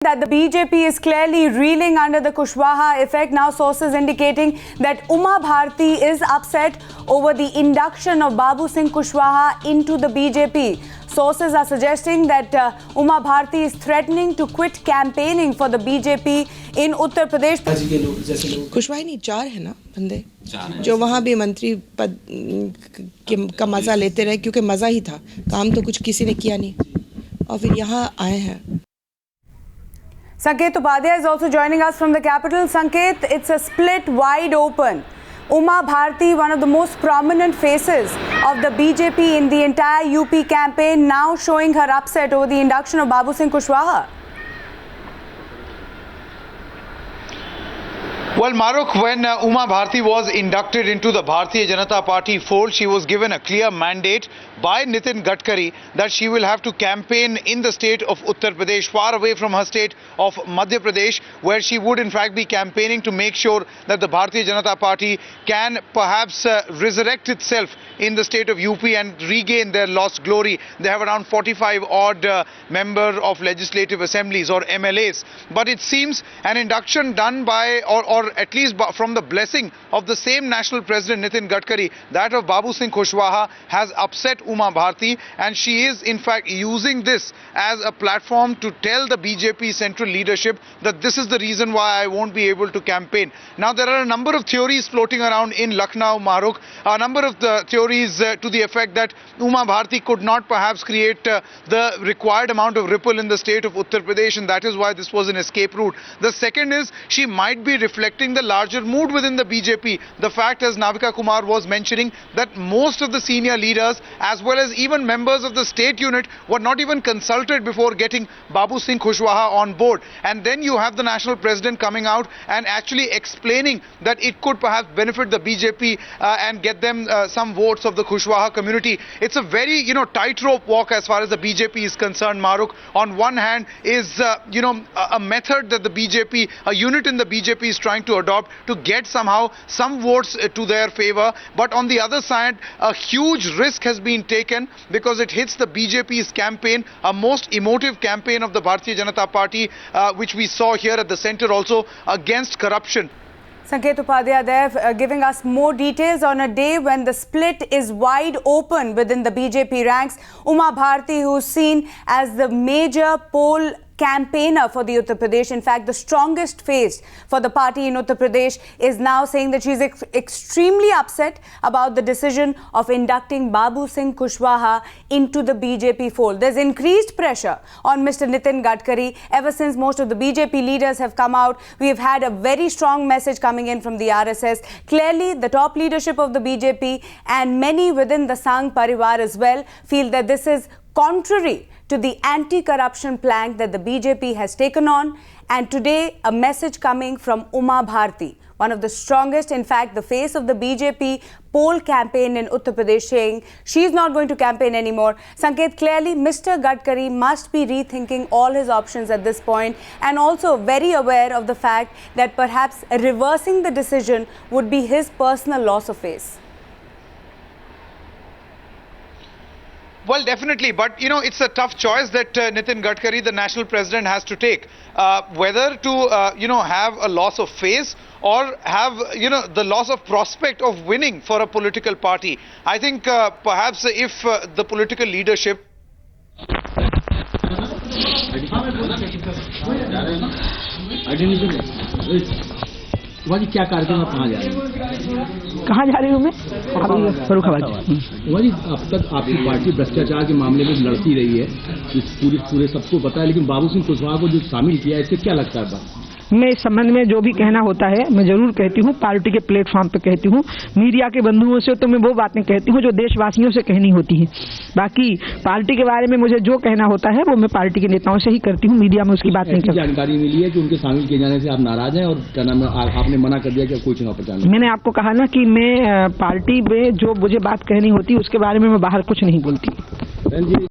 That the BJP is clearly reeling under the Kushwaha effect. Now sources indicating that Uma Bharti is upset over the induction of Babu Singh Kushwaha into the BJP. Sources are suggesting that Uma Bharti is threatening to quit campaigning for the BJP in Uttar Pradesh. Kushwaha नहीं, चार है ना बंदे जो वहाँ भी मंत्री पद का मजा लेते रहे, क्योंकि मजा ही था, काम तो कुछ किसी ने किया नहीं और फिर यहाँ आए हैं. Sanket Upadhyay is also joining us from the capital. Sanket, it's a split wide open. Uma Bharti, one of the most prominent faces of the BJP in the entire UP campaign, now showing her upset over the induction of Babu Singh Kushwaha. Well, Maruk, when Uma Bharti was inducted into the Bharatiya Janata Party fold, she was given a clear mandate by Nitin Gadkari that she will have to campaign in the state of Uttar Pradesh, far away from her state of Madhya Pradesh, where she would in fact be campaigning to make sure that the Bharatiya Janata Party can perhaps resurrect itself in the state of UP and regain their lost glory. They have around 45 odd members of legislative assemblies or MLAs. But it seems an induction done by or at least from the blessing of the same national president Nitin Gadkari, that of Babu Singh Kushwaha, has upset Uma Bharti, and she is in fact using this as a platform to tell the BJP central leadership that this is the reason why I won't be able to campaign. Now there are a number of theories floating around in Lucknow, Maruk, a number of the theories to the effect that Uma Bharti could not perhaps create the required amount of ripple in the state of Uttar Pradesh, and that is why this was an escape route. The second is she might be reflecting the larger mood within the BJP. The fact, as Navika Kumar was mentioning, that most of the senior leaders as well as even members of the state unit were not even consulted before getting Babu Singh Kushwaha on board. And then you have the national president coming out and actually explaining that it could perhaps benefit the BJP and get them some votes of the Kushwaha community. It's a very, tightrope walk as far as the BJP is concerned, Maruk. On one hand is, a method that the BJP, a unit in the BJP is trying to adopt to get somehow some votes to their favor. But on the other side, a huge risk has been taken because it hits the BJP's campaign, a most emotive campaign of the Bharatiya Janata Party, which we saw here at the center also, against corruption. Sanket Upadhyay there giving us more details on a day when the split is wide open within the BJP ranks. Uma Bharti, who's seen as the major poll campaigner for the Uttar Pradesh, in fact the strongest face for the party in Uttar Pradesh, is now saying that she's extremely upset about the decision of inducting Babu Singh Kushwaha into the BJP fold. There's increased pressure on Mr. Nitin Gadkari ever since most of the BJP leaders have come out. We have had a very strong message coming in from the RSS. Clearly the top leadership of the BJP and many within the Sangh Parivar as well feel that this is contrary to the anti-corruption plank that the BJP has taken on. And today, a message coming from Uma Bharti, one of the strongest, in fact, the face of the BJP poll campaign in Uttar Pradesh, saying she's not going to campaign anymore. Sanket, clearly, Mr. Gadkari must be rethinking all his options at this point, and also very aware of the fact that perhaps reversing the decision would be his personal loss of face. Well, definitely. But, it's a tough choice that Nitin Gadkari, the national president, has to take. Whether to, have a loss of face or have, the loss of prospect of winning for a political party. I think perhaps if the political leadership... जी क्या कार्यक्रम आप कहाँ जा रही हूँ मैं फर्रुखाबाद जी. अब तक आपकी पार्टी भ्रष्टाचार के मामले में लड़ती रही है, पूरे सबको पता है, लेकिन बाबू सिंह कुशवाहा को जो शामिल किया है, इससे क्या लगता है? मैं इस संबंध में जो भी कहना होता है मैं जरूर कहती हूँ, पार्टी के प्लेटफॉर्म पे कहती हूँ. मीडिया के बंधुओं से तो मैं वो बातें कहती हूँ जो देशवासियों से कहनी होती है. बाकी पार्टी के बारे में मुझे जो कहना होता है वो मैं पार्टी के नेताओं से ही करती हूँ, मीडिया में उसकी बात नहीं करती. जानकारी मिली है कि उनके शामिल किए जाने से आप नाराज हैं और क्या नाम है, आपने मना कर दिया कि कोई चुनाव प्रचार नहीं. मैंने आपको कहा ना कि मैं पार्टी में जो मुझे बात कहनी होती है उसके बारे में मैं बाहर कुछ नहीं बोलती.